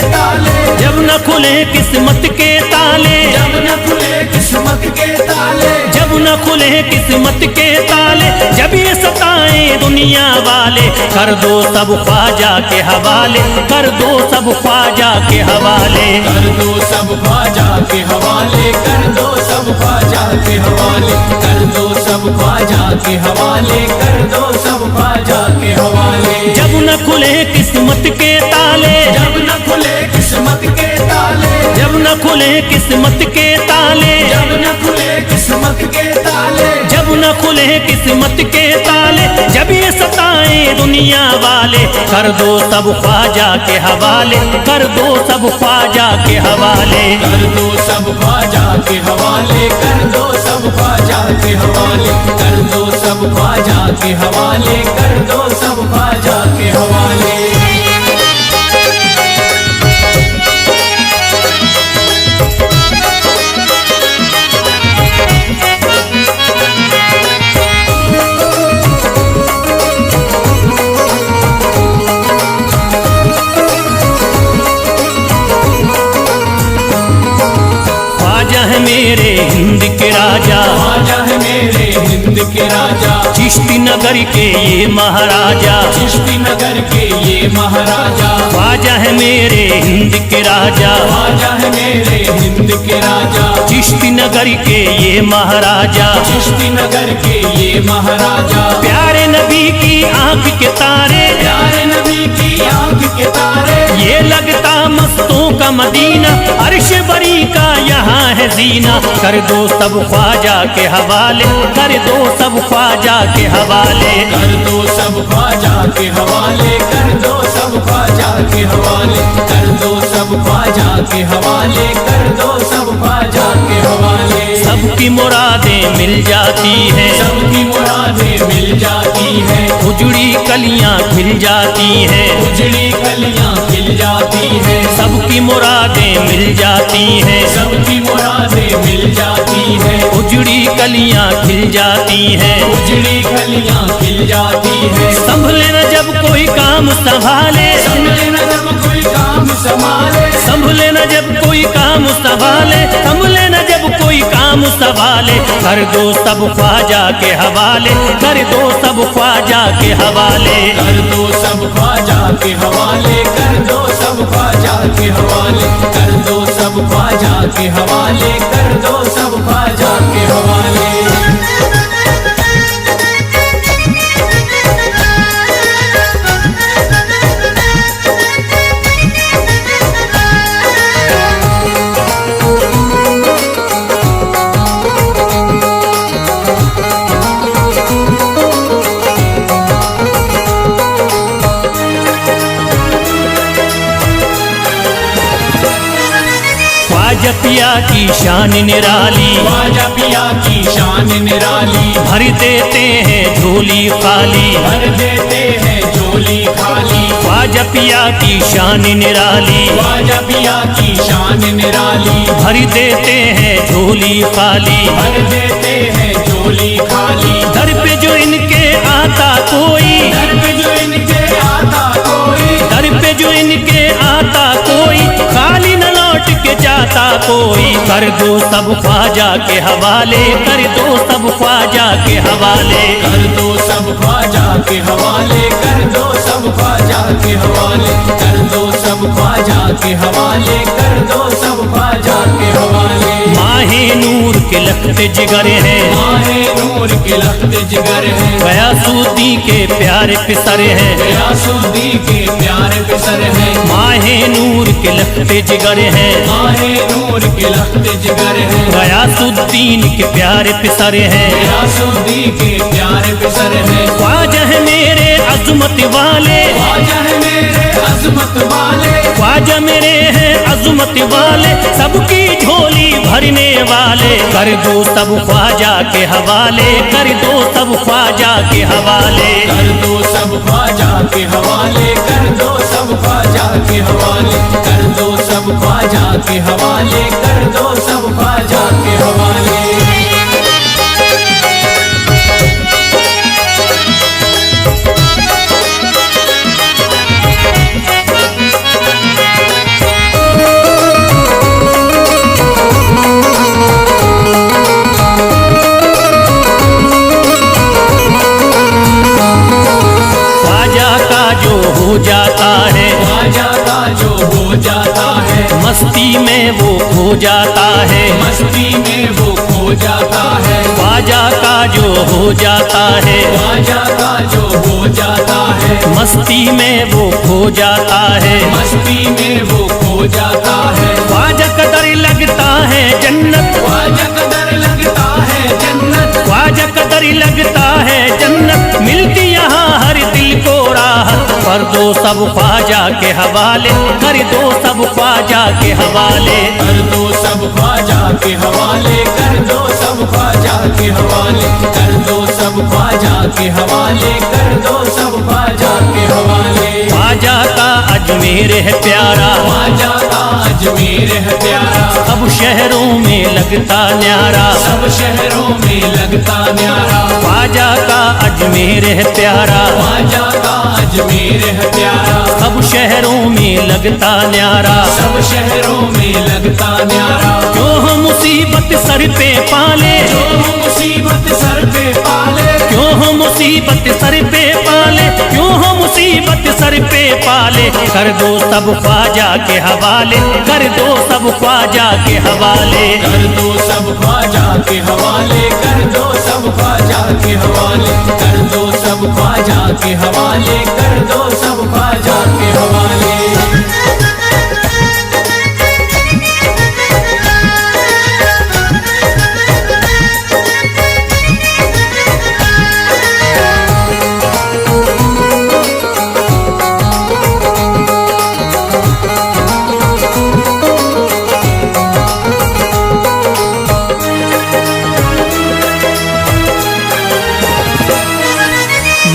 ताले, जब न खुले किस्मत के ताले, जब न खुले किस्मत के ताले, जब न खुले किस्मत के ताले, जब ये सताए दुनिया वाले, कर दो सब ख्वाजा के हवाले, कर दो सब ख्वाजा के हवाले, कर दो सब ख्वाजा के हवाले, कर दो सब ख्वाजा के हवाले, कर दो सब ख्वाजा के हवाले, कर दो सब ख्वाजा के हवाले। जब न खुले किस्मत के ताले, जब न खुले किस्मत के ताले, जब न खुले किस्मत के ताले, जब न खुले किस्मत के ताले, जब न खुले किस्मत के ताले, जब ये सताए दुनिया वाले, कर दो सब ख्वाजा के हवाले, कर दो सब ख्वाजा के हवाले, कर दो सब ख्वाजा के हवाले, कर दो सब ख्वाजा के हवाले, कर दो सब ख्वाजा के हवाले, कर दो सब ख्वाजा के हवाले। ख्वाजा है मेरे हिंद के राजा, ख्वाजा है मेरे हिंद के राजा, चिश्ती नगर के ये महाराजा, चिश्ती नगर के ये महाराजा, ख्वाजा है मेरे हिंद के राजा, ख्वाजा है मेरे हिंद के राजा, चिश्ती नगर के ये महाराजा, चिश्ती नगर के ये महाराजा, प्यारे नबी की आंख के तारे, प्यारे नबी की आंख के तारे, ये लगता मस्तों का मदीना, अर्श बरी का यहाँ है जीना, कर दो सब ख्वाजा के हवाले, कर दो सब ख्वाजा के हवाले, कर दो सब ख्वाजा के हवाले, कर दो सब ख्वाजा के हवाले, कर दो सब ख्वाजा के हवाले, कर दो सब ख्वाजा के हवाले। सबकी मुरादें मिल जाती हैं, सबकी मुरादें मिल जाती हैं, उजड़ी कलियां खिल जाती हैं, उजड़ी कलियां खिल जाती हैं, सबकी मुरादें मिल जाती हैं, सबकी मुरादें मिल जाती हैं, उजड़ी कलियां खिल जाती हैं, उजड़ी कलियां खिल जाती हैं। संभले न जब कोई काम संभाले, संभले न जब कोई काम संभाले, संभले न जब कोई काम संभाले, संभले न जब कोई काम संभाले, कर दो सब ख्वाजा के हवाले, कर दो सब ख्वाजा के हवाले, कर दो सब ख्वाजा के हवाले, कर दो सब ख्वाजा के हवाले, कर दो सब ख्वाजा के हवाले, कर दो सब ख्वाजा के हवाले। ख्वाजा पिया की शान निराली, ख्वाजा पिया की शान निराली, भर देते हैं झोली खाली, भर देते हैं झोली खाली, ख्वाजा पिया की शान निराली, ख्वाजा पिया की शान निराली, भर देते हैं झोली खाली, भर देते हैं झोली खाली, दर पे जो इनके आता कोई, दर पे जो इनके आता कोई, दर पे जो इनके आता कोई, खाली न लौट के जाता कोई, कर दो सब ख्वाजा के हवाले, कर दो सब ख्वाजा के हवाले, कर दो सब ख्वाजा के हवाले, कर दो सब ख्वाजा के हवाले, कर दो सब ख्वाजा के हवाले, कर दो सब ख्वाजा के हवाले। माहे नूर के लखते जिगर हैं, माहे नूर के लखते जिगर हैं, गयासुद्दीन के प्यारे पिसर हैं, गयासुद्दीन के प्यारे पिसर हैं, माहे नूर के लखते जिगर हैं, माहे नूर के लखते जिगर हैं, गयासुद्दीन के प्यारे पिसर हैं, गयासुद्दीन के प्यारे पिसर हैं। ख्वाजा है मेरे अज़मत वाले, ख्वाजा है मेरे अज़मत वाले, ख्वाजा मेरे हैं अज़मत वाले, सबकी झोली भरने वाले, कर दो सब ख्वाजा के हवाले, कर दो सब ख्वाजा के हवाले, कर दो सब ख्वाजा के हवाले, कर दो सब ख्वाजा के हवाले, कर दो सब ख्वाजा के हवाले, कर दो सब ख्वाजा के हवाले। जाता है, मस्ती में वो खो जाता है, मस्ती में वो खो जाता है, ख्वाजा का जो हो जाता है, ख्वाजा का जो हो जाता है, मस्ती में वो खो जाता है, मस्ती में वो खो जाता है, ख्वाजा कदर लगता है जन्नत, ख्वाजा कदर लगता है जन्नत, ख्वाजा कदर लगता है जन्नत, मिलती यहाँ हर दिल को राहत, कर दो सब ख्वाजा के हवाले, कर दो सब ख्वाजा के हवाले, कर दो सब ख्वाजा के हवाले, कर दो सब ख्वाजा के हवाले, कर दो सब ख्वाजा के हवाले, कर दो सब ख्वाजा के हवाले। ख्वाजा का अजमेर है प्यारा, ख्वाजा का अजमेर है प्यारा, सब शहरों में लगता न्यारा, सब शहरों में लगता न्यारा, ख्वाजा का अजमेर है प्यारा, ख्वाजा का अजमेर है प्यारा, सब शहरों में लगता न्यारा, सब शहरों में लगता न्यारा, क्यों हम मुसीबत सर पे पाले, जो मुसीबत सर पे पाले, क्यों हम मुसीबत सर पे पाले, क्यों हम मुसीबत सर पे पाले, कर दो सब ख्वाजा के हवाले, कर दो सब ख्वाजा के हवाले, कर दो सब ख्वाजा के हवाले, कर दो सब ख्वाजा के हवाले, कर दो सब ख्वाजा के हवाले, कर दो सब ख्वाजा के हवाले।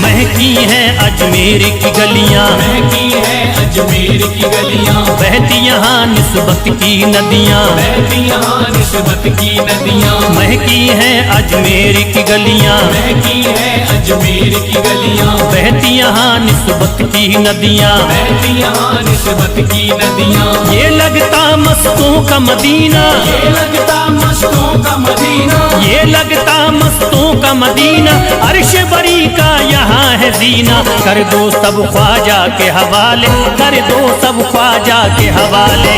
महकी हैं अजमेर की गलियां, महकी है अजमेर की गलियां, बहती यहाँ निस्बत की नदियां, बहती यहाँ निस्बत की नदियां, महकी हैं अजमेर की गलियां, महकी है अजमेर की गलियां, बहती यहाँ निस्बत की नदियां, बहती यहाँ निस्बत की नदियां, ये लगता मस्तों का मदीना, ये लगता मस्तों का मदीना, ये लगता मस्तों का मदीना, अर्श बरी का यहाँ है जीना, कर दो सब ख्वाजा के हवाले, कर दो सब ख्वाजा के हवाले,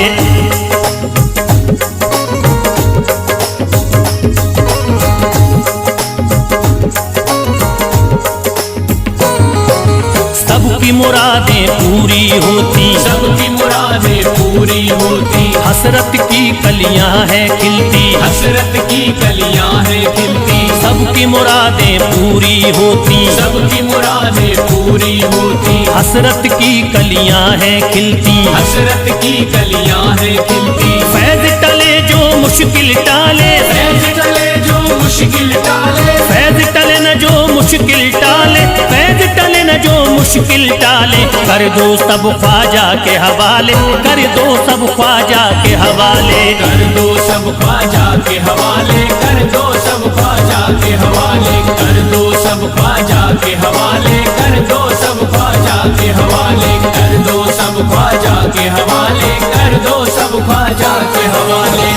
सबकी मुरादें पूरी होती, सबकी मुरादें पूरी होती, हसरत की कलियां हैं खिलती, हसरत की कलियां हैं खिलती, सबकी मुरादें पूरी होती, सबकी मुरादें पूरी होती, हसरत की कलियां हैं खिलती, हसरत की कलियां हैं खिलती, फैज टले जो मुश्किल टाले, फैज टले जो मुश्किल टाले, फैज टले न जो मुश्किल टाले, फैज टले न जो मुश्किल टाले, कर दो सब ख्वाजा के हवाले, कर दो सब ख्वाजा के हवाले, कर दो सब ख्वाजा के हवाले, कर दो सब ख्वाजा के हवाले, कर दो सब ख्वाजा के हवाले, कर दो सब ख्वाजा के हवाले, कर दो सब ख्वाजा के हवाले, कर दो सब ख्वाजा के हवाले।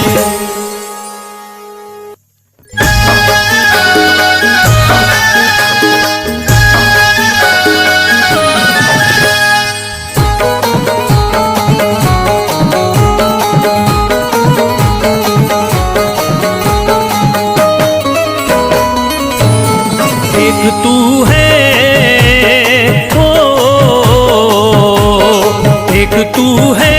एक तू है ओ, एक तू है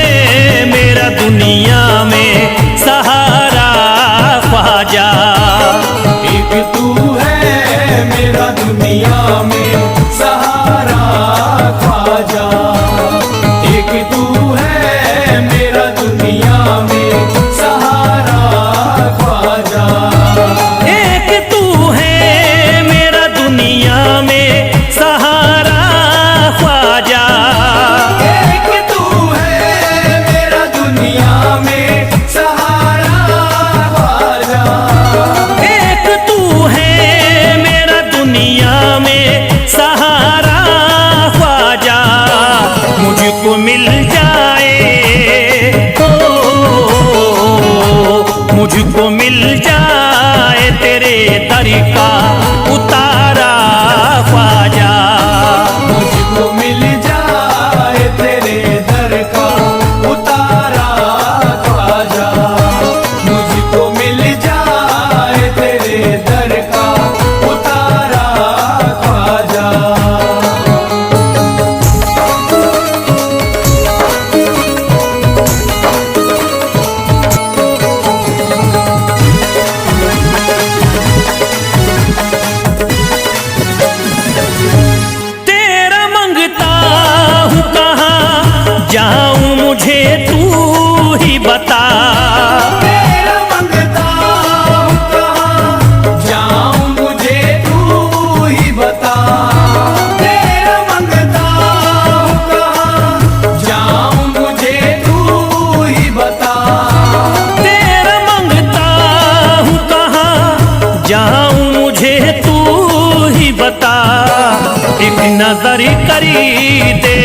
नजर करी दे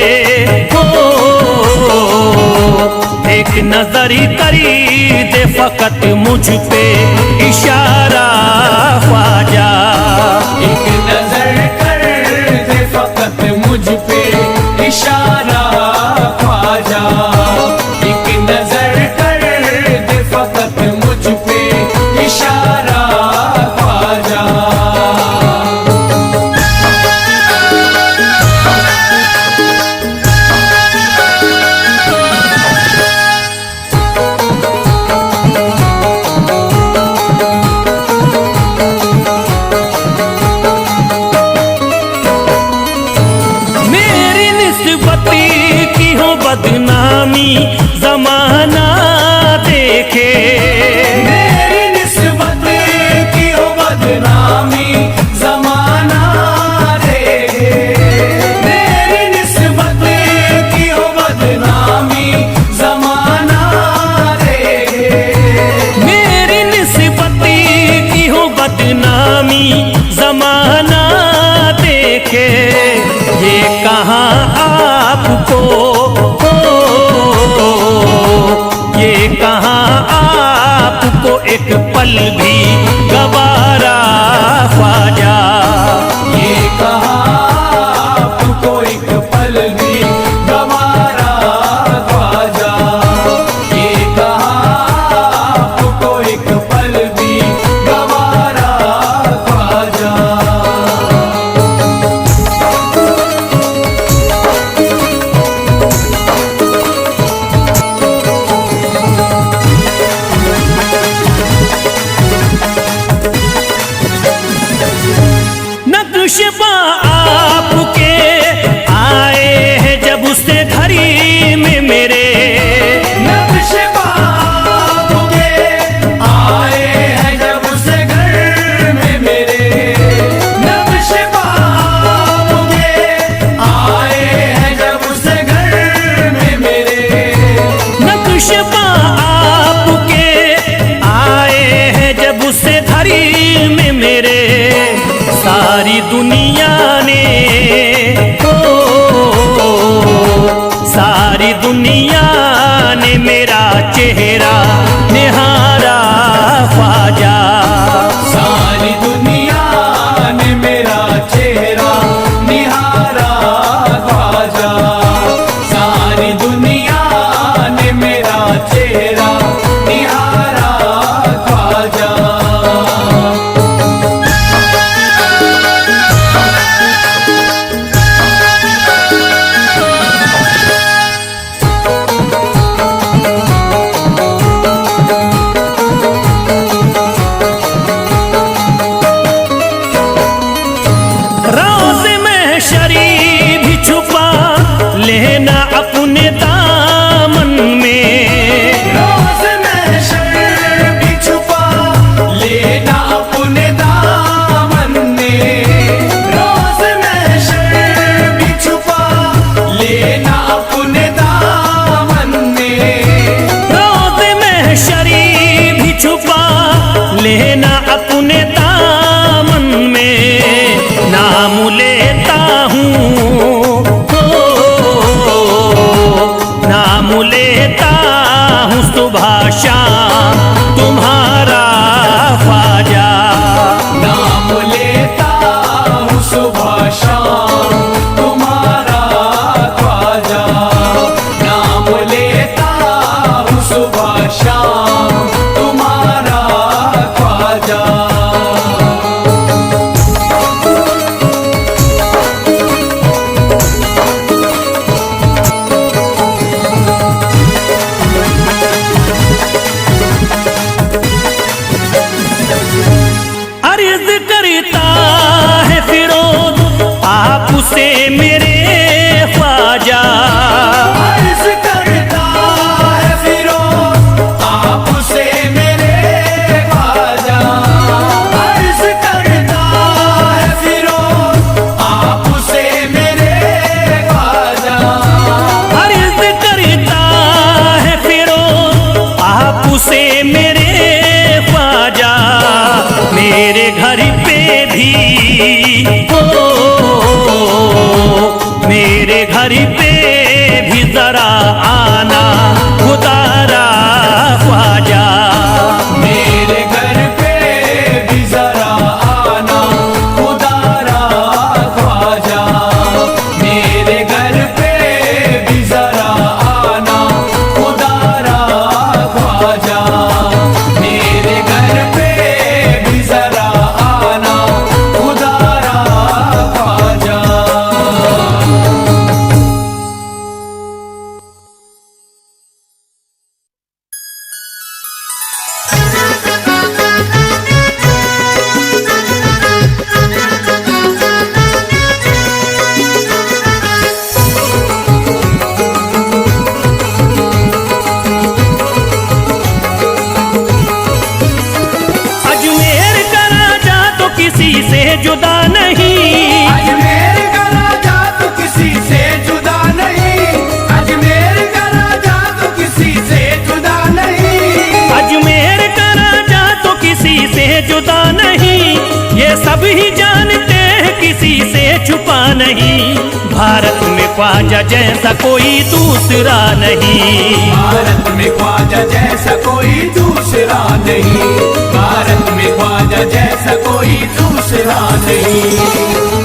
हो, एक नजर करी दे फकत मुझ पे इशारा ख्वाजा। एक नजर कर दे फकत मुझ पे इशारा ख्वाजा। एक नजर कर दे फकत मुझ पे इशारा ख्वाजा। की हो बदनामी जमाना देखे, मेरी निस्बत की हो बदनामी जमाना देखे। मेरी निस्बत की हो बदनामी जमाना देखे। मेरी निस्बत की हो बदनामी जमाना देखे। ये कहाँ आपको ये कहाँ आपको एक पल भी गवारा ख्वाजा। ये कहाँ आपको एक पल भी गवारा ख्वाजा। ये कहाँ आपको एक पल भी गवारा ख्वाजा। नक्शबा आपके आए हैं जब उससे घड़ी में मेरे। नक्शबा आपके आए हैं जब उससे घर में मेरे। नक्शबा आपके आए हैं जब उससे घर में मेरे। नक्शबा आपके आए हैं जब उससे घड़ी में मेरे। सारी दुनिया ने सारी दुनिया ने मेरा चेहरा निहारा ख्वाजा। सारी दुनिया ने मेरा चेहरा निहारा ख्वाजा। सारी दुनिया ने मेरा चेहरा निहारा ख्वाजा। लेना अपने दामन में। रोज़ महशर भी छुपा लेना अपने दामन में। रोज़ महशर भी छुपा लेना अपने दामन में। रोज़ महशरी भी छुपा लेना अपने दामन में। नाम लेता हूँ नाम लेता हूँ सुबह शाम तुम्हारा ख्वाजा। नाम लेता हूँ सुबह शाम तुम्हारा ख्वाजा। नाम लेता हूँ सुबह शाम तुम्हारा ख्वाजा। अर्ज करता है फिरोज आपसे मेरे ख्वाजा। अर्ज करता है फिरोज आपसे मेरे ख्वाजा। अर्ज करता है फिरोज आपसे मेरे ख्वाजा। अर्ज करता है फिरोज आपसे मेरे ख्वाजा। मेरे घर पे भी ये सब ही जानते हैं किसी से छुपा नहीं, भारत में ख्वाजा जैसा कोई दूसरा नहीं। भारत में ख्वाजा जैसा कोई दूसरा नहीं, भारत में ख्वाजा जैसा कोई दूसरा नहीं।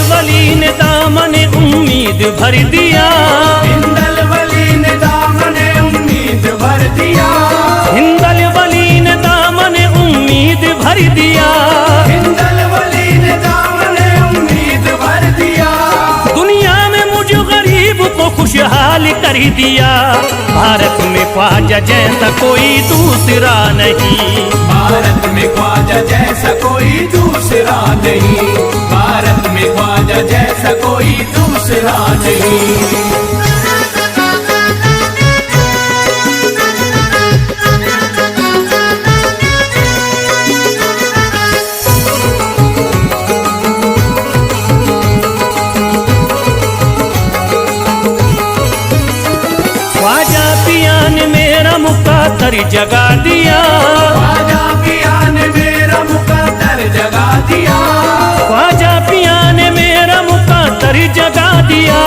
वली ने दामन उम्मीद भर दिया, हिंदल वली ने दामन उम्मीद भर दिया, हिंदल वली ने दामन उम्मीद भर दिया, हिंदल वली ने दामन उम्मीद भर दिया। दुनिया में मुझ गरीब को खुशहाल कर दिया, भारत में ख्वाजा जैसा कोई दूसरा नहीं। भारत में ख्वाजा जैसा कोई दूसरा नहीं, भारत में ख्वाजा जैसा कोई दूसरा नहीं। ख्वाजा पिया ने मेरा मुकद्दर जगा दिया, ख्वाजा पिया ने मेरा मुकद्दर जगा दिया, ख्वाजा पिया ने मेरा मुकद्दर जगा दिया,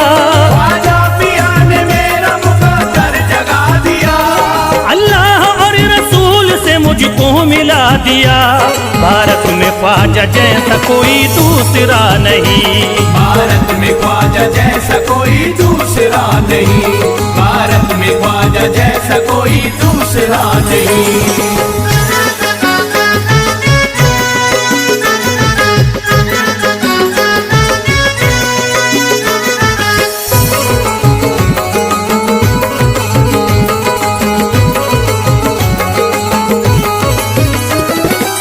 ख्वाजा पिया ने मेरा मुकद्दर जगा दिया। अल्लाह और रसूल से मुझको मिला दिया, भारत में ख्वाजा जैसा कोई दूसरा नहीं। भारत में ख्वाजा जैसा कोई दूसरा नहीं, भारत में ख्वाजा जैसा कोई दूसरा नहीं।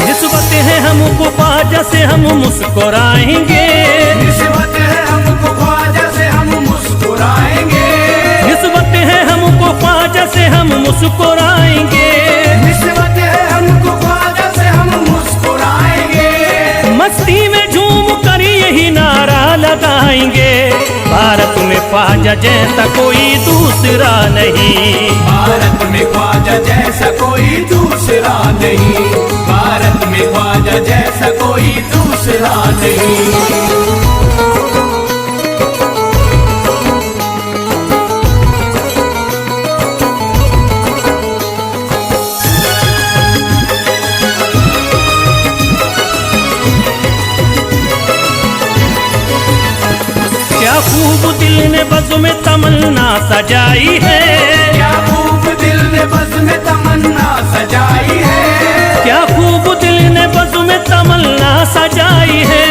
निस्बत है हमको ख्वाजा से हम मुस्कुराएंगे, निस्बत है हमको ख्वाजा से हम मुस्कुराएंगे, निस्बत है हमको ख्वाजा से हम मुस्कुराएंगे, निस्बत है हमको ख्वाजा से हम मुस्कुराएंगे। मस्ती में झूम कर यही नारा लगाएंगे, भारत में ख्वाजा जैसा कोई दूसरा नहीं। भारत में ख्वाजा जैसा कोई दूसरा नहीं, भारत में ख्वाजा जैसा कोई दूसरा नहीं। क्या खूब दिल ने बज़्म में तमन्ना सजाई है, क्या खूब दिल ने बज़्म में तमन्ना सजाई है, क्या खूब दिल ने बज़्म में तमन्ना सजाई है,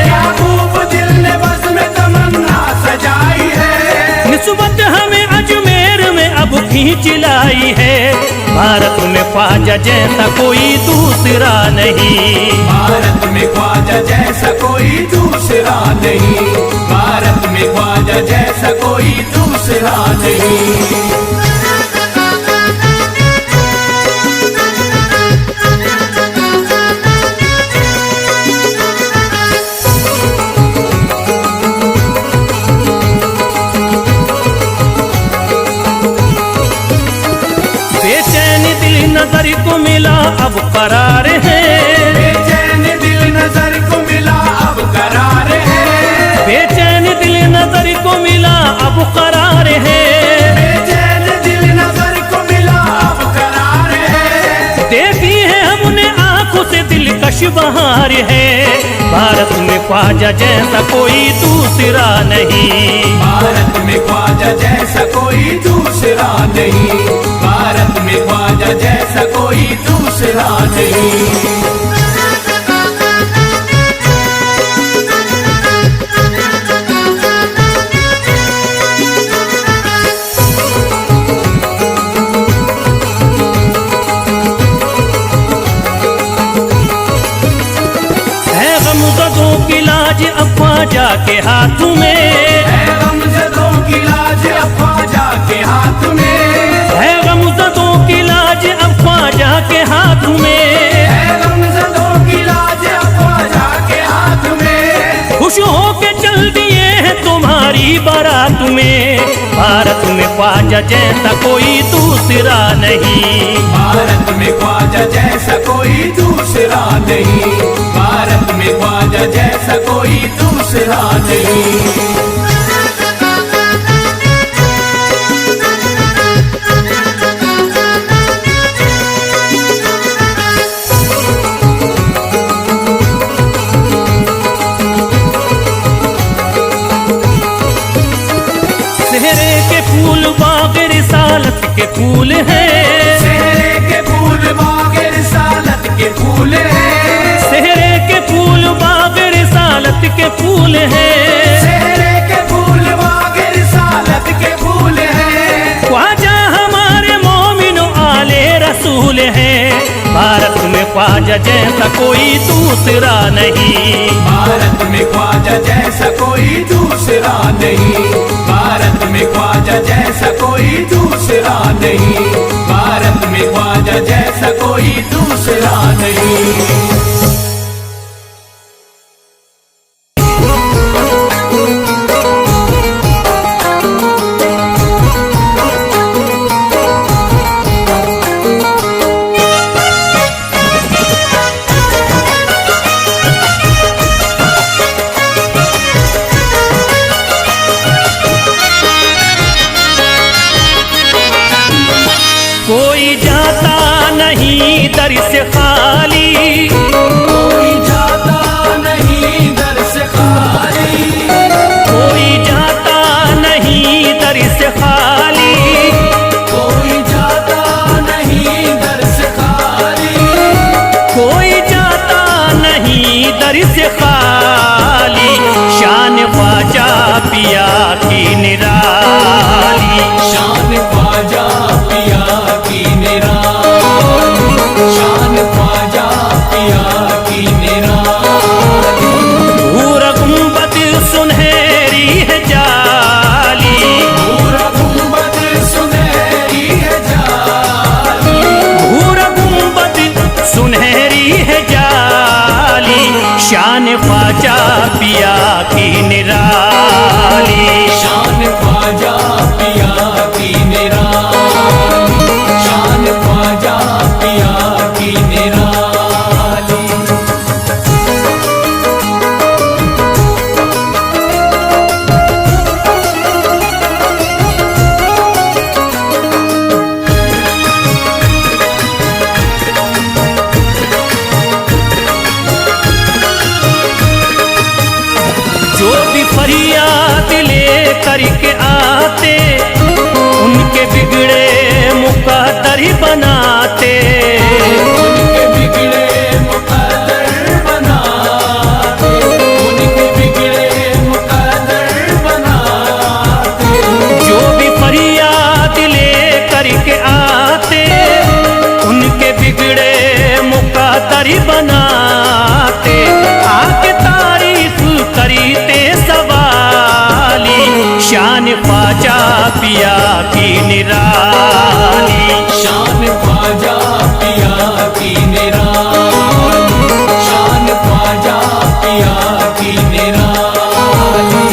क्या खूब दिल ने बज़्म में तमन्ना सजाई है। निस्बत हमें अजमेर में अब खींच लाई है, भारत में ख्वाजा जैसा कोई दूसरा नहीं। भारत में ख्वाजा जैसा कोई दूसरा नहीं, भारत में ख्वाजा जैसा कोई दूसरा नहीं। बेचैन दिल नजर को मिला अब करार है, बेचैन दिल नजर को मिला अब करार है, बेचैन दिल नजर को मिला अब करार है, बेचैन दिल नजर को मिला अब करार है। देखी है हमने आंखों से दिलकश बहार है, भारत में ख्वाजा जैसा कोई दूसरा नहीं। भारत में ख्वाजा जैसा कोई दूसरा नहीं, भारत में ख्वाजा जैसा कोई दूसरा नहीं। गमज़दों की लाज अब ख्वाजा के हाथ में है, गमज़दों की लाज अब ख्वाजा के हाथ में है, गमज़दों की लाज अब ख्वाजा के हाथ में है, गमज़दों की खुश होके चल दिए हैं तुम्हारी बारात में। भारत में ख्वाजा जैसा कोई दूसरा नहीं, भारत में ख्वाजा जैसा कोई दूसरा नहीं, भारत में ख्वाजा जैसा कोई दूसरा नहीं। सेहरे के फूल बाग रिसालत के फूल हैं, सेहरे के फूल बाग रिसालत के फूल हैं, सेहरे के फूल बाग रिसालत के फूल हैं, सेहरे के फूल बाग रिसालत के फूल हैं। ख्वाजा हमारे मोमिनो आले रसूल हैं। भारत में ख्वाजा जैसा कोई दूसरा नहीं, भारत में ख्वाजा जैसा कोई दूसरा नहीं, भारत में ख्वाजा जैसा कोई दूसरा नहीं, भारत में ख्वाजा जैसा कोई दूसरा नहीं। कोई जाता नहीं दर से खाली, कोई जाता नहीं दर से खाली, कोई जाता नहीं दर से खाली, कोई जाता नहीं दर से खाली, कोई जाता नहीं दर से खाली। शान ख्वाजा पिया की निराली, शान ख्वाजा पिया की निराली, शान ख्वाजा पिया की निराली। पूरा गुंबद सुनहरी है जाली, पूरा गुंबद सुनहरी है जाली, पूरा गुंबद सुनहरी है जाली। शान ख्वाजा पिया की निराली, शान ख्वाजा पिया की निराली, शान ख्वाजा पिया की निराली। जो भी फरियाद ले करके आते उनके बिगड़े मुकद्दर ही बनाते, उनके बिगड़े मुकद्दर बनाते, उनके बिगड़े मुकद्दर बनाते। जो भी फरियाद ले करके आते उनके बिगड़े मुकद्दर ही बनाते। आके तारीफ करते सवाली, शान ख्वाजा पिया की निराली, शान ख्वाजा पिया की निराली, शान ख्वाजा पिया की निराली।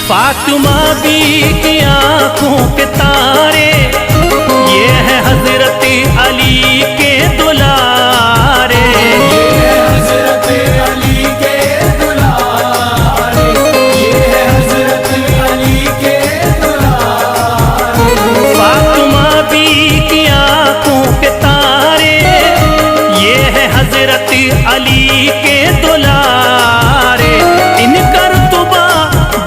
फातिमा बी की आंखों के तारे, ये है हजरत अली के दुलारे, ये है हजरत अली के दुलारे, ये है हजरत अली के दुलारे। फातिमा बी की आंखों के तारे, ये है हजरत अली के दुलारे। इनका रुतबा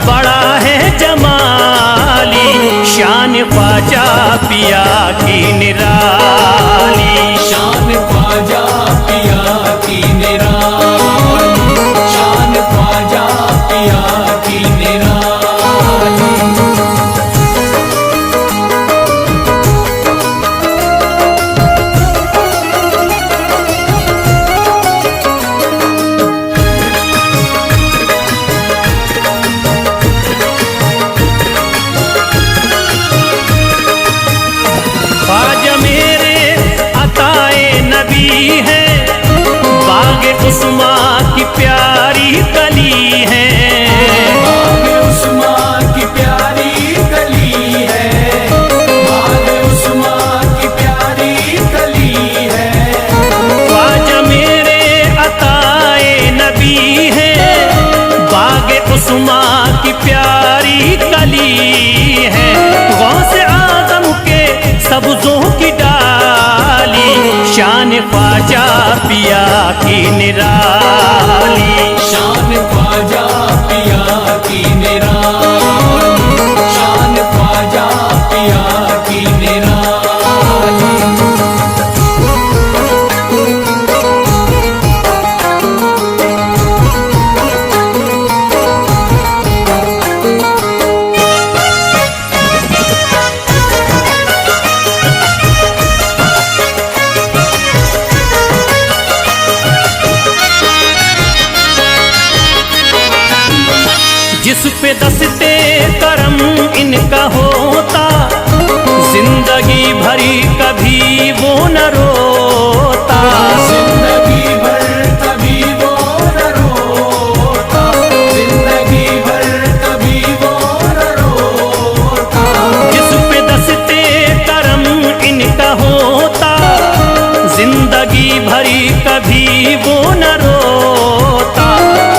बड़ा है जमाली, शान ख्वाजा वली है, गौसे आजम के सब्जों की डाली, शान ख्वाजा पिया की निराली। शान ख्वाजा पिया की निराली, शान ख्वाजा पिया की निराली। जिस पे दस्ते करम इनका होता, जिंदगी भरी कभी वो न रोता। जिंदगी भर कभी वो न रोता, जिंदगी भर कभी वो न रोता। जिस पे दस्ते करम इनका होता, जिंदगी भरी कभी वो न रोता।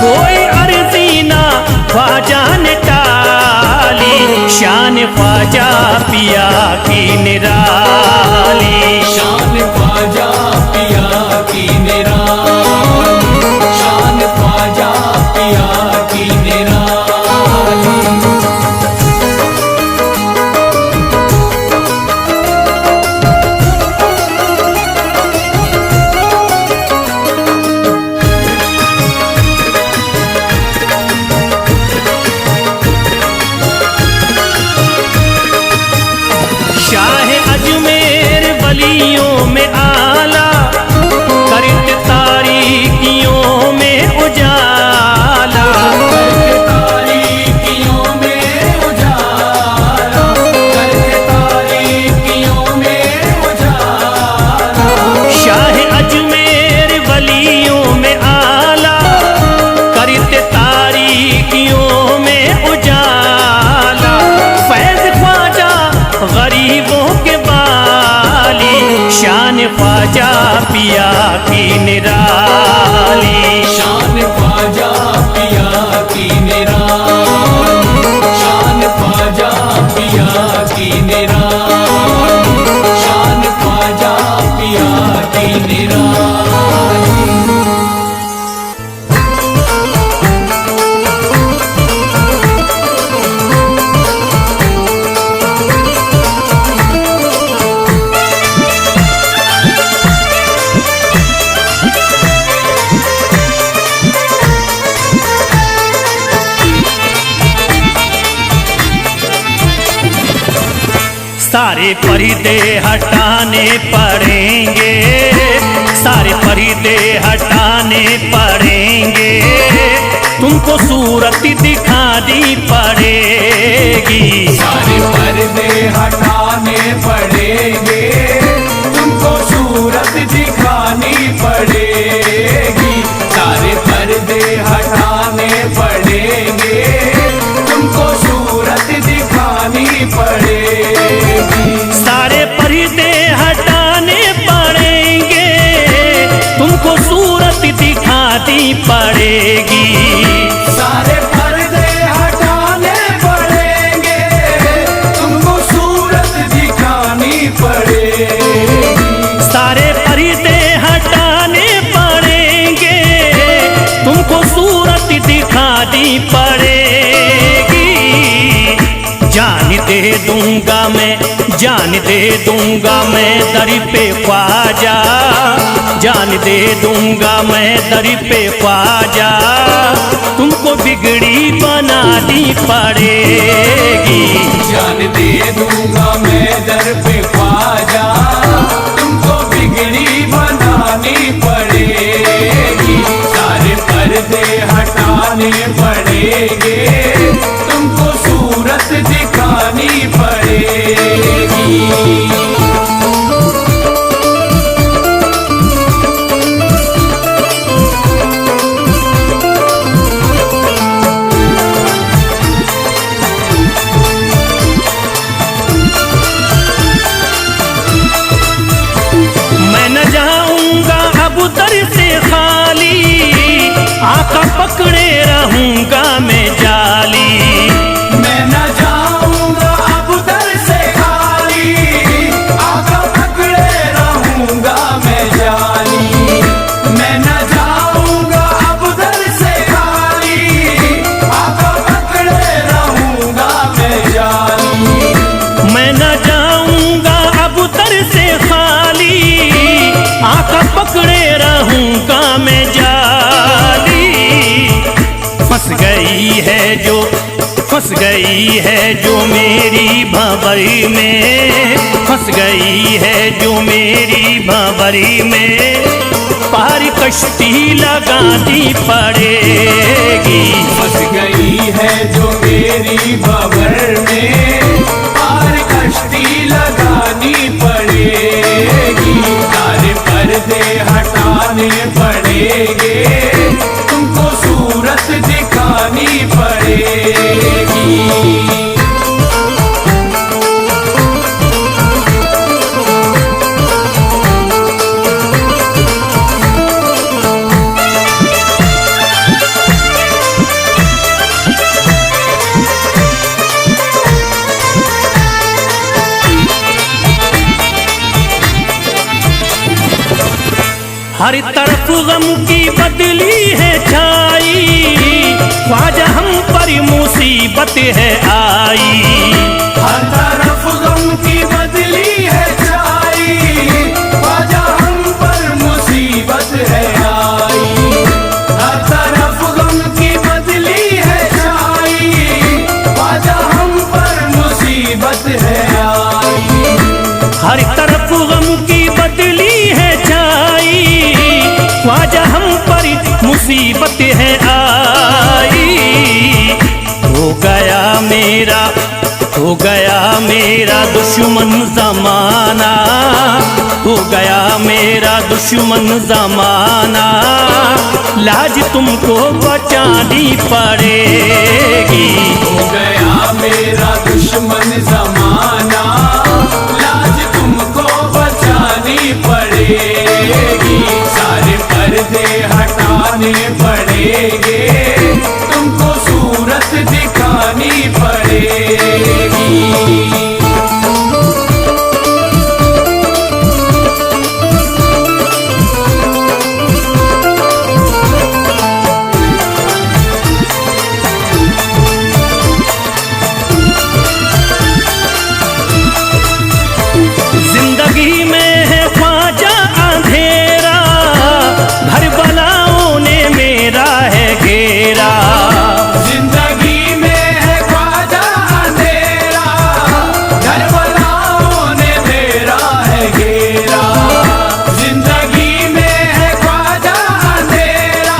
कोई अर्जी ना ख्वाजा ने टाली, शान ख्वाजा पिया की निराली। शान ख्वाजा पिया की निराली, शान ख्वाजा पिया की निराली। शाह अजमेर वलियों में आला, करत तारीकियों में उजाला। करके तारीकियों में उजाला, करके तारीकियों में उजाला। शाह अजमेर वलियों में आला, करत तारीकियों में उजाला। फैज ख्वाजा गरीबों के बाली, शान ख्वाजा पिया की निराली। शान ख्वाजा पिया की निराली, शान ख्वाजा पिया की निराली, शान ख्वाजा पिया की निराली। सारे पर्दे हटाने पड़ेंगे, सारे पर्दे हटाने पड़ेंगे, तुमको सूरत दिखानी पड़ेगी। सारे पर्दे हटाने पड़ेंगे, तुमको सूरत दिखानी पड़ेगी। सारे पर्दे हटाने पड़ेंगे, तुमको सूरत दिखानी पड़ेगी। सारे पर्दे हटाने पड़ेंगे, तुमको सूरत दिखानी पड़ेगी। सारे पर्दे हटाने पड़ेंगे, तुमको सूरत दिखानी पड़ेगी। सारे पर्दे हटाने पड़ेंगे, तुमको सूरत दिखानी पड़ेगी। जान दे दूंगा मैं, जान दे दूंगा मैं दर पे ख्वाजा, जान दे दूंगा मैं दर पे ख्वाजा, तुमको बिगड़ी बनानी पड़ेगी। जान दे दूंगा मैं दर पे ख्वाजा, तुमको बिगड़ी बनानी पड़ेगी। सारे पर्दे हटाने पड़ेंगे, तुमको सूरत दिखानी पड़ेगी। मैं न जाऊंगा अब दर से खाली, आका पकड़े रहूंगा मैं जाली। मैं न जाऊंगा फंस गई है जो मेरी भंवरी में, फंस गई है जो मेरी भंवरी में, पार कश्ती लगानी पड़ेगी। फंस गई है जो मेरी भंवर में, पार कश्ती लगानी पड़ेगी। सारे पर्दे हटाने पड़ेंगे, तुमको सूरत दिखानी पड़ेगी। हर तरफ गम की बदली है छाई, ख्वाजा हम पर मुसीबत है आई। हर तरफ गम की बदली है छाई, ख्वाजा हम पर मुसीबत है आई। हर तरफ गम की बदली है छाई, ख्वाजा हम पर मुसीबत है आई। हर तरफ गम की बदली है छाई, ख्वाजा हम पर मुसीबत है आई। हो गया मेरा दुश्मन ज़माना, हो गया मेरा दुश्मन ज़माना, लाज तुमको बचानी पड़ेगी। हो गया मेरा दुश्मन ज़माना, लाज तुमको बचानी पड़ेगी। सारे पर्दे हटाने पड़ेंगे, तुमको सूरत दिखानी पड़ेगी। जिंदगी में है ख्वाजा अंधेरा, घर बलाओं ने मेरा है घेरा। जिंदगी में है ख्वाजा अंधेरा, घर वालों ने मेरा है घेरा। जिंदगी में है ख्वाजा अंधेरा,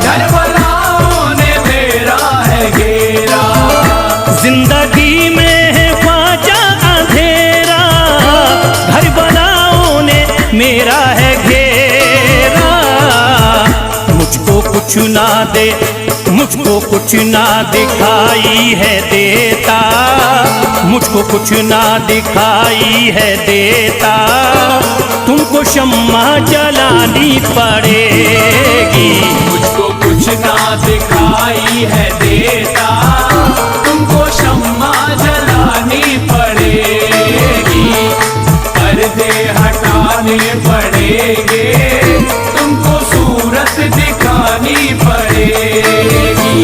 घर वालों ने मेरा है घेरा। जिंदगी में है ख्वाजा अंधेरा, घर बलाओं ने मेरा है घेरा। मुझको कुछ ना दे, मुझको कुछ ना दिखाई है देता, मुझको कुछ ना दिखाई है देता, तुमको शम्मा जलानी पड़ेगी। मुझको कुछ ना दिखाई है देता, तुमको शम्मा जलानी पड़ेगी। पर्दे हटाने पड़ेंगे, तुमको सूरत दिखानी पड़ेगी।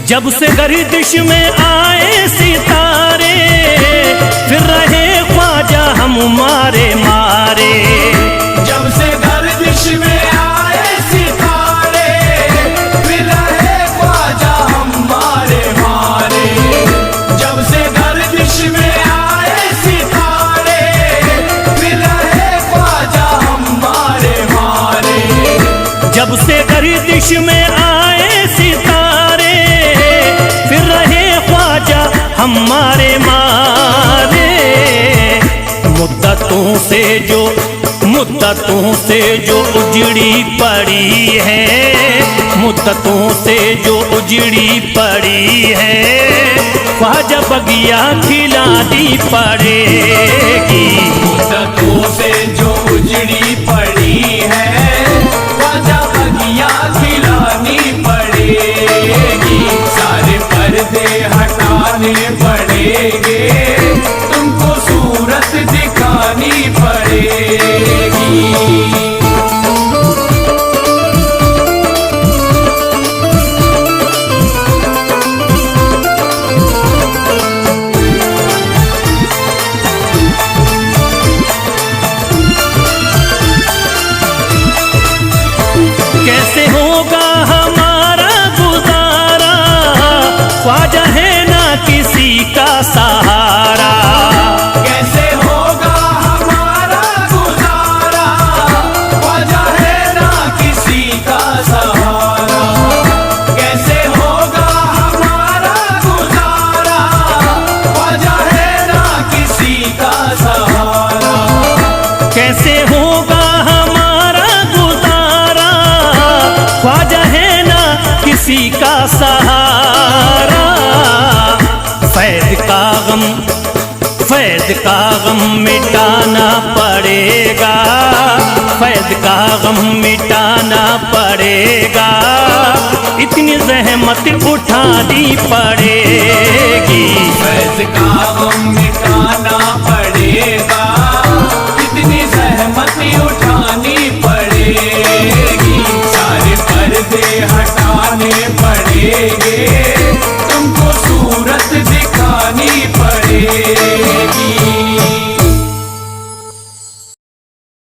जब से गर्दिश में आए सितारे, फिर रहे ख्वाजा हम मारे मारे। जब से गर्दिश में आए सितारे, फिर रहे ख्वाजा हम मारे मारे। जब से गर्दिश में आए सितारे, फिर रहे ख्वाजा हम मारे मारे। जब से गर्दिश में आए सितारे, फिर रहे ख्वाजा हमारे मारे। मुद्दतों से जो उजड़ी पड़ी है, मुद्दतों से जो उजड़ी पड़ी है, ख्वाजा बगिया खिलानी पड़ेगी। मुद्दतों से जो उजड़ी पड़ी है, ख्वाजा बगिया खिलानी पड़ेगी। सारे पर्दे हटाने पड़ेंगे, तुमको सूरत दिखानी किसी का सहारा। फैज़ का गम मिटाना पड़ेगा, फैज़ का गम मिटाना पड़ेगा, इतनी ज़हमत उठानी पड़ेगी। फैज़ का गम मिटाना पड़ेगा, इतनी ज़हमत उठानी पड़ेगी। सारे पर्दे हटाने पड़ेंगे, तुमको सूरत दिखा